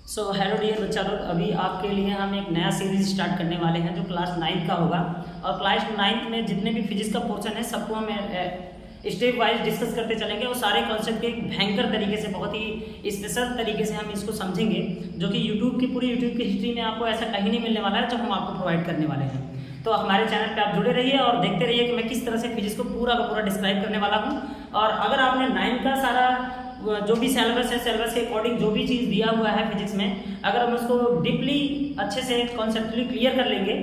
Hello dear बच्चा लोग, अभी आपके लिए हम एक नया सीरीज स्टार्ट करने वाले हैं जो क्लास 9 का होगा। और क्लास 9 में जितने भी फिजिक्स का पोर्शन है सबको हम स्टेप वाइज डिस्कस करते चलेंगे और सारे कॉन्सेप्ट के एक भयंकर तरीके से, बहुत ही स्पेशल तरीके से हम इसको समझेंगे, जो कि यूट्यूब की हिस्ट्री में आपको ऐसा कहीं नहीं मिलने वाला है जो हम आपको प्रोवाइड करने वाले हैं। तो हमारे चैनल पे आप जुड़े रहिए और देखते रहिए कि मैं किस तरह से फिजिक्स को पूरा का पूरा डिस्क्राइब करने वाला हूँ। और अगर आपने 9 का सारा जो भी सिलेबस है, सिलेबस के अकॉर्डिंग जो भी चीज़ दिया हुआ है फिजिक्स में, अगर हम उसको डीपली अच्छे से कॉन्सेप्चुअली क्लियर कर लेंगे,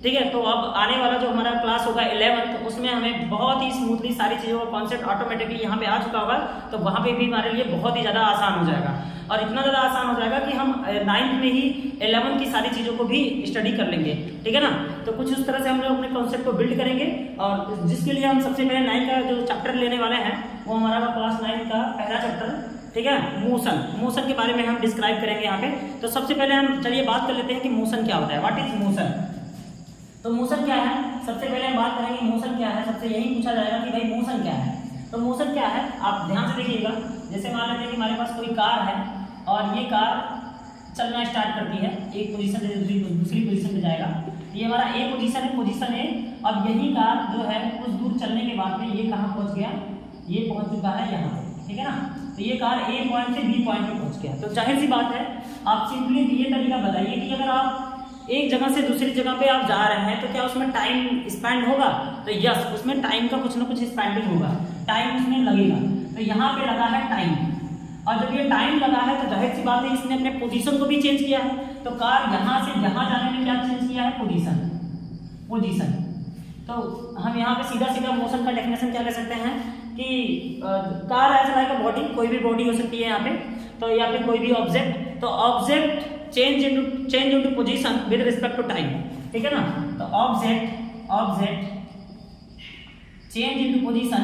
ठीक है, तो अब आने वाला जो हमारा क्लास होगा 11th, तो उसमें हमें बहुत ही स्मूथली सारी चीज़ों का कॉन्सेप्ट ऑटोमेटिकली यहाँ पे आ चुका होगा। तो वहाँ पे भी हमारे लिए बहुत ही ज़्यादा आसान हो जाएगा और इतना ज़्यादा आसान हो जाएगा कि हम 9th में ही 11th की सारी चीज़ों को भी स्टडी कर लेंगे, ठीक है ना। तो कुछ उस तरह से हम लोग अपने कॉन्सेप्ट को बिल्ड करेंगे और जिसके लिए हम सबसे पहले 9 का जो चैप्टर लेने वाले हैं वो हमारा क्लास 9 का पहला चैप्टर, ठीक है, मोशन के बारे में हम डिस्क्राइब करेंगे यहाँ पे। तो सबसे पहले हम चलिए बात कर लेते हैं कि मोशन क्या होता है, व्हाट इज मोशन। तो मोशन क्या है, सबसे पहले हम बात करेंगे मोशन क्या है। सबसे यही पूछा जाएगा कि भाई मोशन क्या है। तो मोशन क्या है, आप ध्यान से देखिएगा। जैसे मान लेते हैं कि हमारे पास कोई कार है और ये कार चलना स्टार्ट करती है, एक पोजीशन से दूसरी पोजीशन पे जाएगा। ये हमारा ए पोजीशन है, पोजीशन ए। अब यही कार जो है कुछ दूर चलने के बाद में ये कहाँ पहुँच गया, ये पहुँच चुका है यहाँ पे, ठीक है ना। तो ये कार ए पॉइंट से बी पॉइंट पे पहुँच गया। तो जाहिर सी बात है, आप सिंपली ये तरीका बताइए कि अगर आप एक जगह से दूसरी जगह पे आप जा रहे हैं तो क्या उसमें टाइम स्पेंड होगा। तो यस, उसमें टाइम का कुछ ना कुछ स्पेंडिंग होगा, टाइम उसमें लगेगा। तो यहाँ पे लगा है टाइम, और जब ये टाइम लगा है तो जाहिर सी बात है इसने अपने पोजीशन को भी चेंज किया है। तो कार यहाँ से यहाँ जाने में क्या चेंज किया है, पोजीशन। तो हम यहाँ पे सीधा सीधा मोशन का डेफिनेशन क्या कर सकते हैं कि car as like a body, कोई भी बॉडी हो सकती है यहाँ पे, तो या फिर कोई भी ऑब्जेक्ट। तो object change into position with respect to time, ठीक है ना। तो object change into position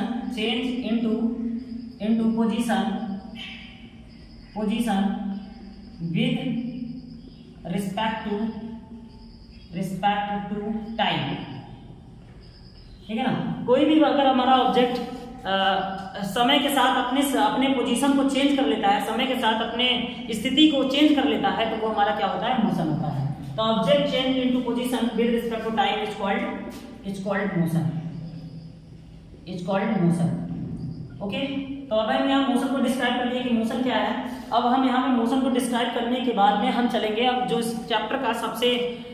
with respect to time, ठीक है ना। कोई भी अगर हमारा ऑब्जेक्ट समय के साथ अपने पोजीशन को चेंज कर लेता है, समय के साथ अपने स्थिति को चेंज कर लेता है, तो वो हमारा क्या होता है, मोशन होता है। तो object change into position with respect to time is called motion. Okay, तो अब हम यहाँ मोशन को डिस्क्राइब कर लिए कि मोशन क्या है। अब हम यहाँ पे मोशन को डिस्क्राइब करने के बाद में हम चलेंगे अब जो इस चैप्टर का सबसे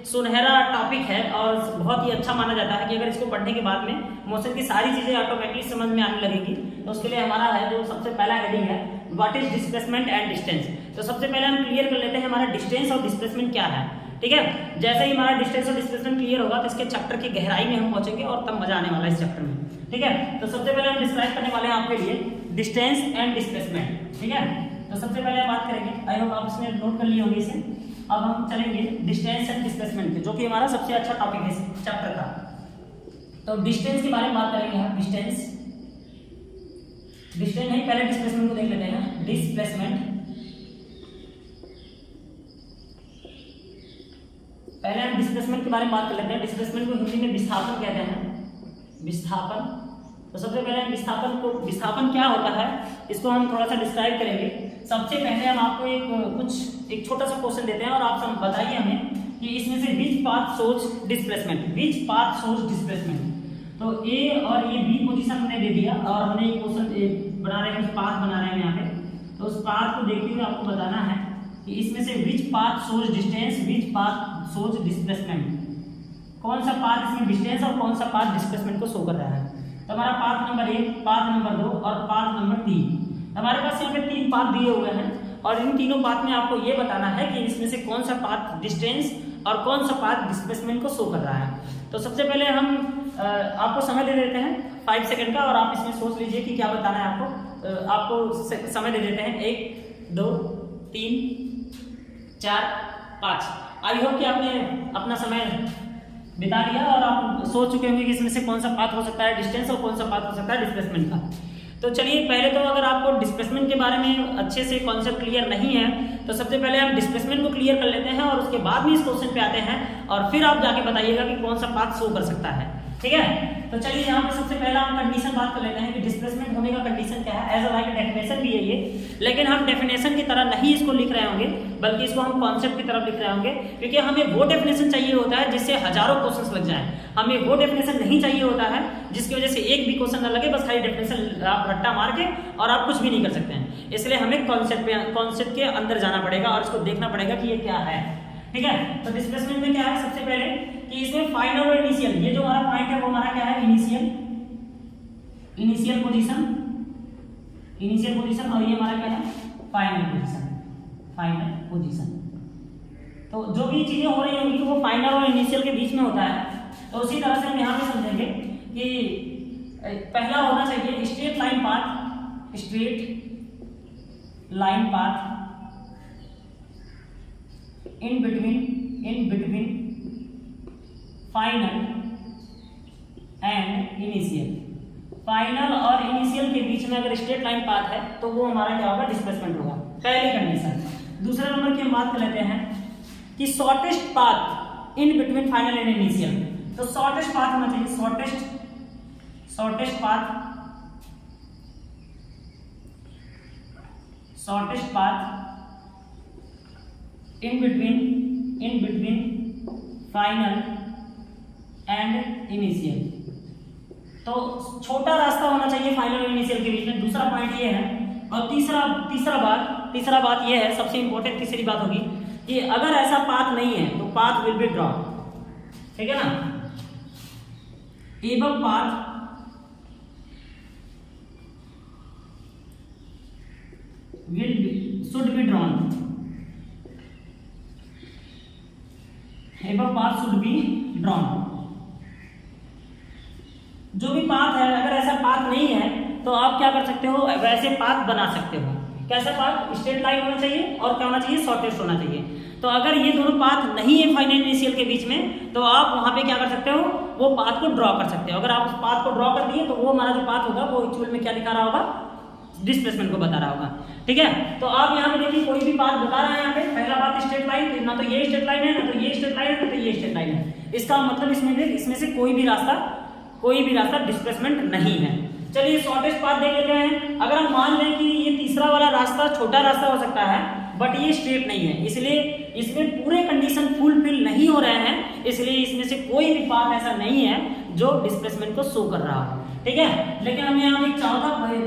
सुनहरा टॉपिक है और बहुत ही अच्छा माना जाता है कि अगर इसको पढ़ने के बाद में मोशन की सारी चीजें ऑटोमेटिकली समझ में आने लगेगी। तो उसके लिए हमारा है जो सबसे पहला हेडिंग है, what is displacement and distance. तो सबसे पहले हम क्लियर कर लेते हैं हमारा डिस्टेंस और डिस्प्लेसमेंट क्या है, ठीक है। जैसे ही हमारा डिस्टेंस और डिस्प्लेसमेंट क्लियर होगा तो इसके चैप्टर की गहराई में हम पहुंचेंगे और तब मजा आने वाला है इस चैप्टर में, ठीक है। तो सबसे पहले हम डिस्क्राइब करने वाले हैं आपके लिए डिस्टेंस एंड डिस्प्लेसमेंट, ठीक है। तो सबसे पहले हम बात करेंगे, आई होप आप इसमें नोट कर लिए होंगे इसे। अब हम चलेंगे डिस्टेंस एंड डिस्प्लेसमेंट पे, जो कि हमारा सबसे अच्छा टॉपिक है इस चैप्टर का। तो डिस्टेंस के बारे में बात करेंगे हम। डिस्टेंस नहीं, पहले डिस्प्लेसमेंट को देख लेते हैं। पहले हम डिस्प्लेसमेंट के बारे में बात कर लेते हैं। डिस्प्लेसमेंट को हिंदी में विस्थापन कहते हैं, विस्थापन। तो सबसे पहले हम विस्थापन क्या होता है इसको हम थोड़ा सा डिस्क्राइब करेंगे। सबसे पहले हम आपको एक छोटा सा क्वेश्चन देते हैं और आप सब बताइए हमें कि इसमें से विच पाथ शोज डिस्प्लेसमेंट। तो ए और ये बी पोजीशन हमने दे दिया और हमने एक क्वेश्चन बना रहे हैं, पाथ बना रहे हैं यहाँ पे। तो उस पाथ को देखते हुए आपको बताना है कि इसमें से विच पाथ शोज डिस्टेंस, विच पाथ शोज डिस्प्लेसमेंट। कौन सा पाथ इसमें डिस्टेंस और कौन सा पाथ डिस्प्लेसमेंट को शो कर रहा है। तो हमारा पाथ नंबर 1, पाथ नंबर 2 और पाथ नंबर 3। हमारे पास यहाँ पे 3 पाथ दिए हुए हैं और इन तीनों पाथ में आपको ये बताना है कि इसमें से कौन सा पाथ डिस्टेंस और कौन सा पाथ डिस्प्लेसमेंट को शो कर रहा है। तो सबसे पहले हम आपको समय दे देते हैं 5 सेकंड का और आप इसमें सोच लीजिए कि क्या बताना है आपको। आपको समय दे देते हैं 1, 2, 3, 4, 5। आई होप कि आपने अपना समय बिता लिया और आप सोच चुके होंगे कि इसमें से कौन सा पाथ हो सकता है डिस्टेंस और कौन सा पाथ हो सकता है डिस्प्लेसमेंट का। तो चलिए पहले तो अगर आपको डिस्प्लेसमेंट के बारे में अच्छे से कॉन्सेप्ट क्लियर नहीं है तो सबसे पहले हम डिस्प्लेसमेंट को क्लियर कर लेते हैं और उसके बाद में इस क्वेश्चन पे आते हैं और फिर आप जाके बताइएगा कि कौन सा पाथ शो कर सकता है। ठीक है। तो चलिए यहाँ पे सबसे पहला हम कंडीशन बात कर लेते हैं कि डिस्प्लेसमेंट होने का कंडीशन क्या है। एज अ लाइक डेफिनेशन भी है ये, लेकिन हम डेफिनेशन की तरह नहीं इसको लिख रहे होंगे, बल्कि इसको हम कॉन्सेप्ट की तरफ लिख रहे होंगे, क्योंकि हमें वो डेफिनेशन चाहिए होता है जिससे हजारों क्वेश्चंस लग जाएं। हमें वो डेफिनेशन नहीं चाहिए होता है जिसकी वजह से एक भी क्वेश्चन न लगे, बस खाली डेफिनेशन आप रट्टा मार के और आप कुछ भी नहीं कर सकते हैं। इसलिए हमें कॉन्सेप्ट के अंदर जाना पड़ेगा और इसको देखना पड़ेगा कि ये क्या है। ठीक है, तो डिस्प्लेसमेंट में क्या है सबसे पहले कि इसमें फाइनल और इनिशियल, ये जो हमारा पॉइंट है वो हमारा क्या है, इनिशियल पोजीशन, और ये हमारा क्या है, फाइनल पोजीशन। तो जो भी चीजें हो रही होंगी वो फाइनल और इनिशियल के बीच में होता है। तो उसी तरह से हम यहाँ पे समझेंगे कि पहला होना चाहिए straight line path in between final and initial. Final और इनिशियल के बीच में अगर स्ट्रेट लाइन पाथ है तो वो हमारा क्या होगा, डिस्प्लेसमेंट होगा, पहली कंडीशन। दूसरे नंबर की हम बात कर लेते हैं कि shortest path in between final and initial. तो शॉर्टेस्ट पाथ होना चाहिए, shortest path in between final and initial. तो छोटा रास्ता होना चाहिए फाइनल और इनिशियल के बीच में, दूसरा पॉइंट ये है। और तीसरा बात ये है, सबसे इंपॉर्टेंट तीसरी बात होगी कि अगर ऐसा पाथ नहीं है तो पाथ विल बी ड्रॉ, ठीक है ना। Above path should be drawn, above path should be drawn. जो भी पाथ है, अगर ऐसा पाथ नहीं है तो आप क्या कर सकते हो, वैसे पाथ बना सकते हो। कैसा पाथ, स्ट्रेट लाइन होना चाहिए और क्या होना चाहिए, शॉर्टेस्ट होना चाहिए। तो अगर ये दोनों पाथ नहीं है फाइनल इनिशियल के बीच में, तो आप वहां पे क्या कर सकते हो, वो पाथ को ड्रॉ कर सकते हो। अगर आप उस पाथ को ड्रॉ कर दिए तो वो हमारा जो पाथ होगा वो एक्चुअल में क्या दिखा रहा होगा, डिस्प्लेसमेंट को बता रहा होगा। ठीक है, तो आप यहाँ पे देखिए कोई भी पाथ बता रहा है यहाँ पे, पहला पाथ स्ट्रेट लाइन, ना तो ये स्ट्रेट लाइन है, ना तो ये स्ट्रेट लाइन है, ना तो ये स्ट्रेट लाइन है। इसका मतलब इसमें से कोई भी रास्ता डिस्प्लेसमेंट नहीं है। चलिए शॉर्टेस्ट पाथ देख लेते हैं। अगर हम मान लें कि ये तीसरा वाला रास्ता छोटा रास्ता हो सकता है, बट ये स्ट्रेट नहीं है, इसलिए इसमें पूरे कंडीशन फुलफिल नहीं हो रहे हैं, इसलिए इसमें से कोई भी पाथ ऐसा नहीं है जो डिस्प्लेसमेंट को शो कर रहा हो। ठीक है, लेकिन हमने यहाँ पे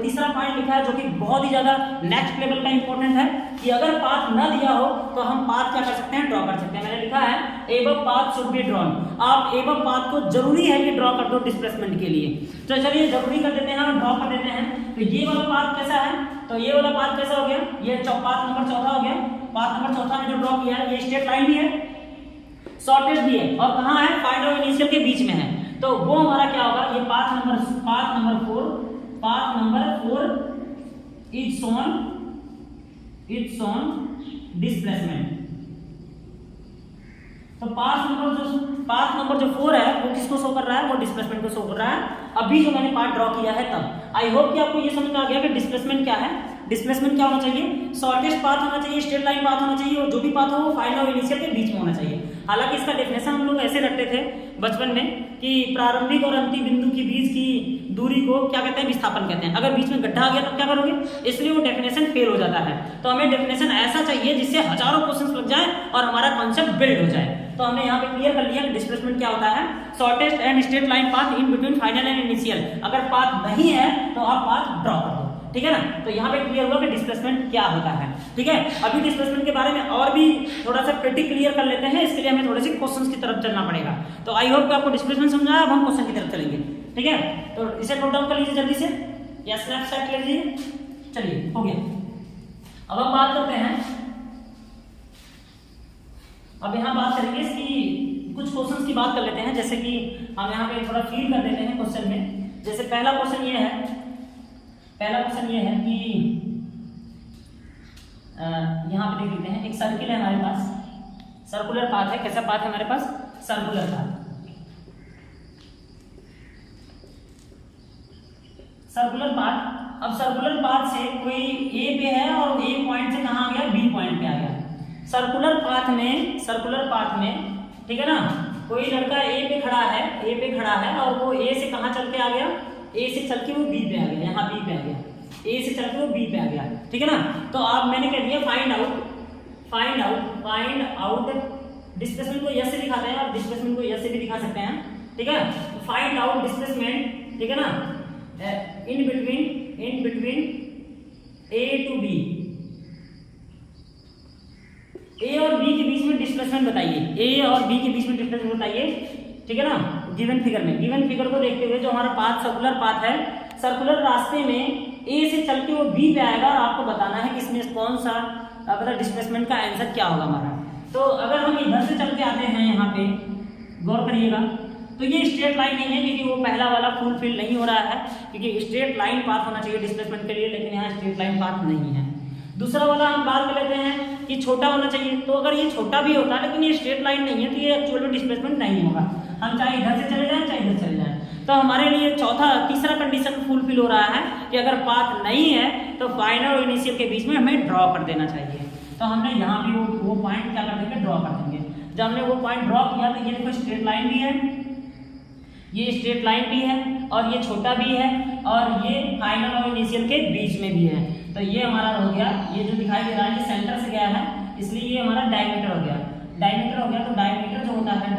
तीसरा पॉइंट लिखा है जो कि बहुत ही ज्यादा नेक्स्ट लेवल का इंपॉर्टेंट है कि अगर पाथ न दिया हो तो हम पाथ क्या कर सकते हैं, ड्रॉ कर सकते हैं। मैंने लिखा है above path should be drawn. आप एबव पाथ को जरूरी है कि ड्रॉ कर दो डिस्प्लेसमेंट के लिए। तो चलिए जरूरी कर देते हैं और ड्रॉ कर देते हैं। तो ये वाला पाथ कैसा है, तो ये वाला पाथ कैसा हो गया, ये पाथ नंबर चौथा हो गया। पाथ नंबर चौथा में जो ड्रॉ किया है ये स्ट्रेट लाइन भी है, शॉर्टेस्ट भी है, और कहाँ है, फाइनल और इनिशियल के बीच में है। तो वो हमारा क्या होगा, ये path number 4 is shown displacement. तो पाथ नंबर जो 4 है वो किसको शो कर रहा है, वो डिस्प्लेसमेंट को शो कर रहा है। अभी जो मैंने पार्ट ड्रॉ किया है तब। आई होप कि आपको ये समझ में आ गया कि डिस्प्लेसमेंट क्या है। डिस्प्लेसमेंट क्या होना चाहिए, शॉर्टेस्ट पाथ होना चाहिए, स्ट्रेट लाइन पाथ होना चाहिए, और जो भी पाथ हो वो फाइनल और इनिशियल के बीच में होना चाहिए। हालांकि इसका डेफिनेशन हम लोग ऐसे रखते थे बचपन में कि प्रारंभिक और अंतिम बिंदु के बीच की दूरी को क्या कहते हैं, विस्थापन कहते हैं। अगर बीच में गड्ढा आ गया तो क्या करोगे, इसलिए वो डेफिनेशन फेल हो जाता है। तो हमें डेफिनेशन ऐसा चाहिए जिससे हजारों क्वेश्चंस लग जाए और हमारा कॉन्सेप्ट बिल्ड हो जाए। तो हमने यहाँ पे क्लियर कर लिया कि डिस्प्लेसमेंट क्या होता है, shortest and straight line path in between final and initial. अगर पाथ नहीं है तो आप पाथ ड्रॉ कर दो, ठीक है ना। तो यहाँ पे क्लियर हुआ कि डिस्प्लेसमेंट क्या होता है। ठीक है, अभी डिस्प्लेसमेंट के बारे में और भी थोड़ा सा प्रिटी क्लियर कर लेते हैं। इसके लिए हमें थोड़े से क्वेश्चंस की तरफ चलना पड़ेगा। तो आई होप कि आपको डिस्प्लेसमेंट समझा है। अब हम क्वेश्चन की तरफ चलेंगे। ठीक है, तो इसे नोट डाउन कर लीजिए जल्दी से या स्नैपशॉट ले लीजिए। चलिए हो गया। अब हम बात करते हैं, अब यहाँ बात करेंगे इसकी कुछ क्वेश्चंस की बात कर लेते हैं। जैसे कि हम यहाँ पे थोड़ा फील कर देते हैं क्वेश्चन में। जैसे पहला क्वेश्चन ये है कि यहाँ पे देख लेते हैं, एक सर्किल है हमारे पास, सर्कुलर पाथ है। कैसा पाथ है हमारे पास, सर्कुलर पाथ। सर्कुलर पाथ, अब सर्कुलर पाथ से कोई ए पे है और ए पॉइंट से कहाँ आ गया, बी पॉइंट पे आ गया। सर्कुलर पाथ में ठीक है ना, कोई लड़का ए पे खड़ा है और वो ए से कहाँ चल के आ गया, ए से चल के वो बी पे आ गया, यहाँ बी पे आ गया, ए से चल के वो बी पे आ गया, ठीक है ना। तो अब मैंने कह दिया फाइंड आउट डिस्प्लेसमेंट को यस से दिखाते हैं और डिस्प्लेसमेंट को यस से भी दिखा सकते हैं, ठीक है। फाइंड आउट डिस्प्लेसमेंट, ठीक है ना, in between A to B, A और बी के बीच में डिस्प्लेसमेंट बताइए, ए और बी के बीच में डिस्प्लेसमेंट बताइए, ठीक है ना। गिवन फिगर में, गिवन फिगर को देखते हुए जो हमारा पाथ सर्कुलर पाथ है, सर्कुलर रास्ते में ए से चल के वो बी पे आएगा और आपको बताना है कि इसमें कौन सा मतलब डिस्प्लेसमेंट का आंसर क्या होगा हमारा। तो अगर हम इधर से चल के आते हैं यहाँ पे, गौर करिएगा, तो ये स्ट्रेट लाइन नहीं है क्योंकि वो पहला वाला फुलफिल नहीं हो रहा है, क्योंकि स्ट्रेट लाइन पाथ होना चाहिए डिस्प्लेसमेंट के लिए, लेकिन यहाँ स्ट्रेट लाइन पाथ नहीं है। दूसरा वाला हम बात कर लेते हैं कि छोटा होना चाहिए, तो अगर ये छोटा भी होता है लेकिन ये स्ट्रेट लाइन नहीं है तो ये एक्चुअल में डिस्प्लेसमेंट नहीं होगा, हम चाहे इधर से चले जाएं चाहे इधर चले जाएं। तो हमारे लिए तीसरा कंडीशन फुलफिल हो रहा है कि अगर पाथ नहीं है तो फाइनल और इनिशियल के बीच में हमें ड्रॉ कर देना चाहिए। तो हमने यहाँ भी वो पॉइंट क्या कर देंगे, ड्रॉ कर देंगे। जब हमने वो पॉइंट ड्रॉ किया तो ये देखो स्ट्रेट लाइन भी है, ये स्ट्रेट लाइन भी है और ये छोटा भी है और ये फाइनल और इनिशियल के बीच में भी है। तो ये हमारा हो गया, ये जो दिखाई दे रहा है ये सेंटर से गया है इसलिए ये हमारा डायमीटर हो गया, डायमीटर हो गया। तो डायमीटर जो होता है,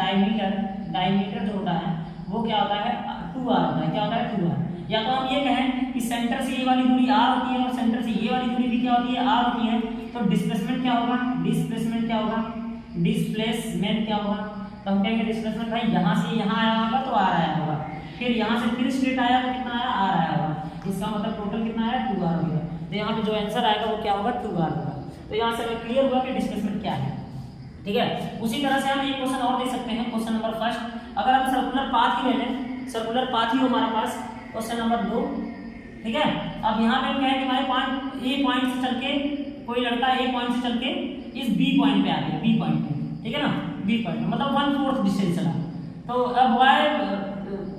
डायमीटर जो होता है वो क्या होता है, 2r होता है। क्या होता है, 2r। या तो हम ये कहें कि सेंटर से ये वाली दूरी r होती है और सेंटर से ये वाली दूरी भी क्या होती है, r होती है। तो डिस्प्लेसमेंट क्या होगा, डिस्प्लेसमेंट क्या होगा, तो हम कहेंगे डिस्प्लेसमेंट भाई यहाँ से यहाँ आया होगा तो r आया होगा, फिर यहाँ से फिर स्ट्रेट आया तो कितना आया, r आया होगा। इसका मतलब टोटल कितना आया, 2r हो गया। तो यहाँ पे जो आंसर आएगा वो क्या होगा, 2r होगा। तो यहाँ से हमें क्लियर हुआ कि डिस्प्लेसमेंट क्या है, ठीक है। उसी तरह से हम एक क्वेश्चन और दे सकते हैं, क्वेश्चन नंबर फर्स्ट। अगर हम सर्कुलर पाथ ही ले लें, सर्कुलर पाथ ही हो हमारे पास, क्वेश्चन नंबर 2, ठीक है। अब यहाँ पे हम कहें कि हमारे ए पॉइंट से चल के कोई लड़का ए पॉइंट से चल के इस बी पॉइंट पे आ गया, बी पॉइंट पे, ठीक है ना, बी पॉइंट पे मतलब 1/4 डिस्टेंस चला। तो अब boy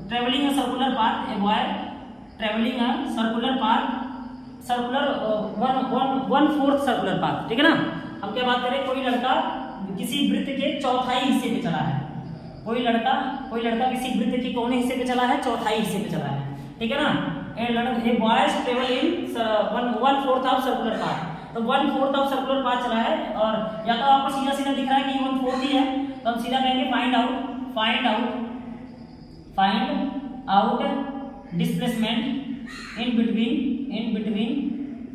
travelling a circular path, a boy travelling a circular path, circular 1/4 circular path, ठीक है ना। हम क्या बात करें, कोई लड़का किसी वृत्त के चौथाई हिस्से पे चला है, कोई लड़का किसी वृत्त के कौन हिस्से पे चला है, चौथाई हिस्से पे चला है, ठीक है ना। A boys travel in 1/4 of circular path, तो 1/4 ऑफ सर्कुलर पाथ चला है। और या तो आपको सीधा सीधा दिख रहा है कि 1/4 ही है, तो हम सीधा कहेंगे find out displacement in between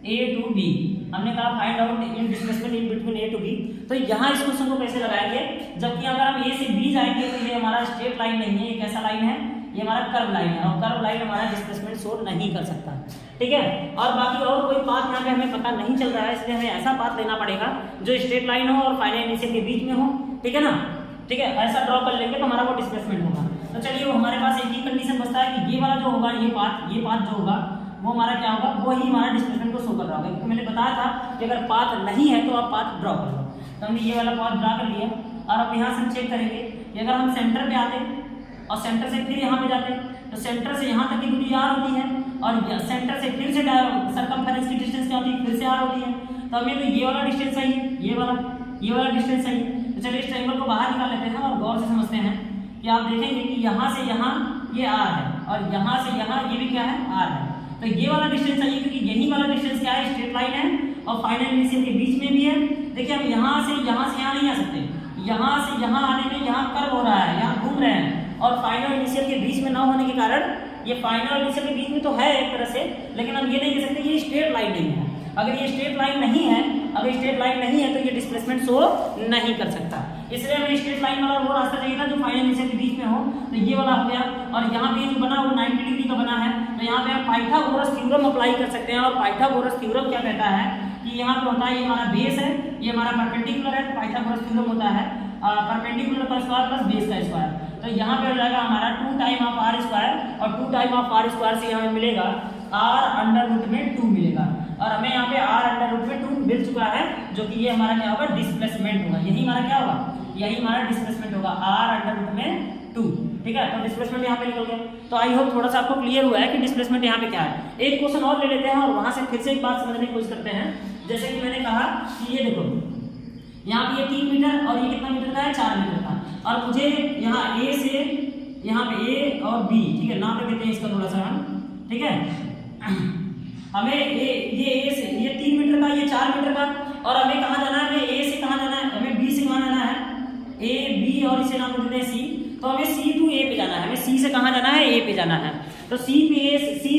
A to B. हमने कहा find out in displacement in between A to B. तो यहाँ इस क्वेश्चन को कैसे लगाएंगे, जबकि अगर हम ए से बी जाएंगे तो ये हमारा स्ट्रेट लाइन नहीं है, ये कैसा लाइन है, ये हमारा कर्व लाइन है और कर्व लाइन हमारा डिस्प्लेसमेंट शो नहीं कर सकता, ठीक है। और बाकी और कोई पाथ यहाँ पे हमें पता नहीं चल रहा है, इसलिए हमें ऐसा पाथ लेना पड़ेगा जो स्ट्रेट लाइन हो और फाइनल इनिशियल के बीच में हो, ठीक है ना, ठीक है। ऐसा ड्रॉ कर लेंगे तो हमारा वो डिस्प्लेसमेंट होगा। तो चलिए वो हमारे पास एक ही कंडीशन बचता है कि ये वाला जो होगा, ये पाथ जो होगा वो हमारा क्या होगा, वो ही हमारा डिस्प्लेसमेंट को शो कर रहा होगा। क्योंकि मैंने बताया था कि अगर पाथ नहीं है तो आप पाथ ड्रॉ कर लो। तो हमने ये वाला पाथ ड्रॉ कर लिया और अब यहाँ से हम चेक करेंगे कि अगर हम सेंटर पे आते और सेंटर से फिर यहाँ पे जाते तो सेंटर से यहाँ तक की दूरी r होती है और सेंटर से फिर से सर्कमफेरेंस की डिस्टेंस क्या होती है, फिर से r होती है। तो हमें तो ये वाला डिस्टेंस चाहिए, ये वाला डिस्टेंस चाहिए। तो चलिए इस ट्रायंगल को बाहर निकाल लेते हैं और गौर से समझते हैं कि आप देखेंगे कि यहाँ से यहाँ ये r है और यहाँ से यहाँ ये भी क्या है, r है। तो ये वाला डिस्टेंस चाहिए क्योंकि यही वाला डिस्टेंस क्या है, स्ट्रेट लाइन है और फाइनल इनिशियल के बीच में भी है। देखिए हम यहाँ से यहाँ नहीं आ सकते, यहाँ से यहाँ आने में यहाँ कर्व हो रहा है, यहाँ घूम रहे हैं और फाइनल इनिशियल के बीच में ना होने के कारण ये फाइनल इनिशियल के बीच में तो है एक तरह से, लेकिन हम ये नहीं कह सकते ये स्ट्रेट लाइन नहीं है। अगर ये स्ट्रेट लाइन नहीं है तो ये डिस्प्लेसमेंट शो नहीं कर सकता। इसलिए हमें स्ट्रेट लाइन वाला वो रास्ता चाहिए था जो फाइनल इनिशियल के बीच में हो। तो ये वाला हो गया और यहाँ पे जो बना वो 90 डिग्री का बना है। तो यहाँ पे हम पाइथागोरस थ्योरम अप्लाई कर सकते हैं और पाइथागोरस थ्योरम क्या कहता है कि यहाँ पे होता है, ये हमारा बेस है, ये हमारा परपेंडिकुलर है। तो पाइथागोरस थ्योरम होता है परपेंडिकुलर का स्क्वायर प्लस बेस का स्क्वायर। तो यहाँ पे हो जाएगा हमारा 2 टाइम ऑफ r स्क्वायर और 2 टाइम ऑफ r स्क्वायर से हमें मिलेगा r अंडर रूट में 2 मिलेगा और हमें यहाँ पे r अंडर रूट में 2 मिल चुका है, जो कि ये हमारा क्या होगा, डिस्प्लेसमेंट होगा। यही हमारा क्या होगा, यही हमारा डिस्प्लेसमेंट होगा, r अंडर रूट में 2, ठीक है। तो डिस्प्लेसमेंट यहाँ पे निकल गया। तो आई होप थोड़ा सा आपको क्लियर हुआ है कि डिस्प्लेसमेंट यहाँ पे क्या है। एक क्वेश्चन और ले लेते हैं और वहां से फिर से एक बात समझने की कोशिश करते हैं। जैसे कि मैंने कहा कि ये देखो यहाँ पे ये 3 मीटर और ये कितना मीटर का है, 4 मीटर का। और मुझे यहाँ ए से यहाँ पे ए और बी, ठीक है, नाम रख देते हैं इसका थोड़ा सा हम, ठीक है। हमें ये ए से ये 3 मीटर का, ये 4 मीटर का, और हमें कहाँ जाना है, हमें ए से कहाँ जाना है, हमें बी से कहाँ जाना है, ए बी और इसे नाम देते हैं सी। तो हमें सी टू ए पे जाना है, हमें सी से कहाँ जाना है, ए पे जाना है। तो सी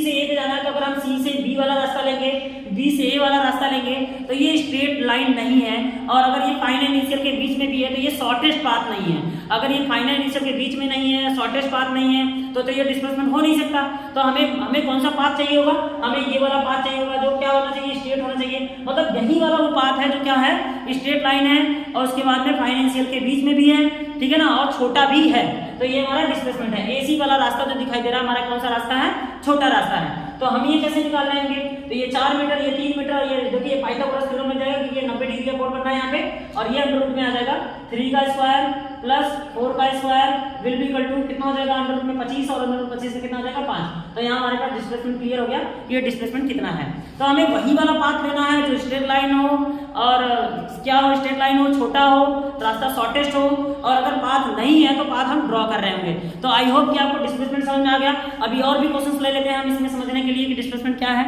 से ए पे जाना है, तो अगर हम सी से बी वाला रास्ता लेंगे, बी से ए वाला रास्ता लेंगे, तो ये स्ट्रेट लाइन नहीं है। और अगर ये फाइनल इनिशियल के बीच में भी है तो ये शॉर्टेस्ट पाथ नहीं है। अगर ये फाइनल इनिशियल के बीच में नहीं है, शॉर्टेस्ट पाथ नहीं है, तो ये डिस्प्लेसमेंट हो नहीं सकता। तो हमें कौन सा पाथ चाहिए होगा, हमें ये वाला पाथ चाहिए होगा, जो क्या होना चाहिए, स्ट्रेट होना चाहिए। मतलब यही वाला वो पाथ है जो क्या है, स्ट्रेट लाइन है, और उसके बाद में फाइनल इनिशियल के बीच में भी है, ठीक है ना, और छोटा भी है। तो ये हमारा डिस्प्लेसमेंट है। एसी वाला रास्ता जो दिखाई दे रहा है हमारा कौन सा रास्ता है, छोटा रास्ता है। तो हम ये कैसे निकाल लेंगे, तो ये 4 मीटर, ये 3 मीटर, ये देखिए पाइथागोरस थ्योरम में जाएगा कि ये 90 डिग्री का कोण बनना है यहाँ पे, और ये अंडर रूट में आ जाएगा 3 का स्क्वायर प्लस 4 का square will be equal to कितना हो जाएगा, अंडर रूट में 25 और अंडर रूट 25 में कितना हो जाएगा 5। तो यहाँ हमारे पास डिस्प्लेसमेंट क्लियर हो गया, ये डिस्प्लेसमेंट कितना है। तो हमें वही वाला पाथ लेना है जो स्ट्रेट लाइन हो, और क्या हो, स्ट्रेट लाइन हो, छोटा हो, रास्ता शॉर्टेस्ट हो, और अगर पाथ नहीं है तो पाथ हम ड्रॉ कर रहे होंगे। तो आई होप कि आपको डिस्प्लेसमेंट समझ में आ गया। अभी और भी क्वेश्चंस ले लेते हैं हम इसमें समझने के लिए कि डिस्प्लेसमेंट क्या है।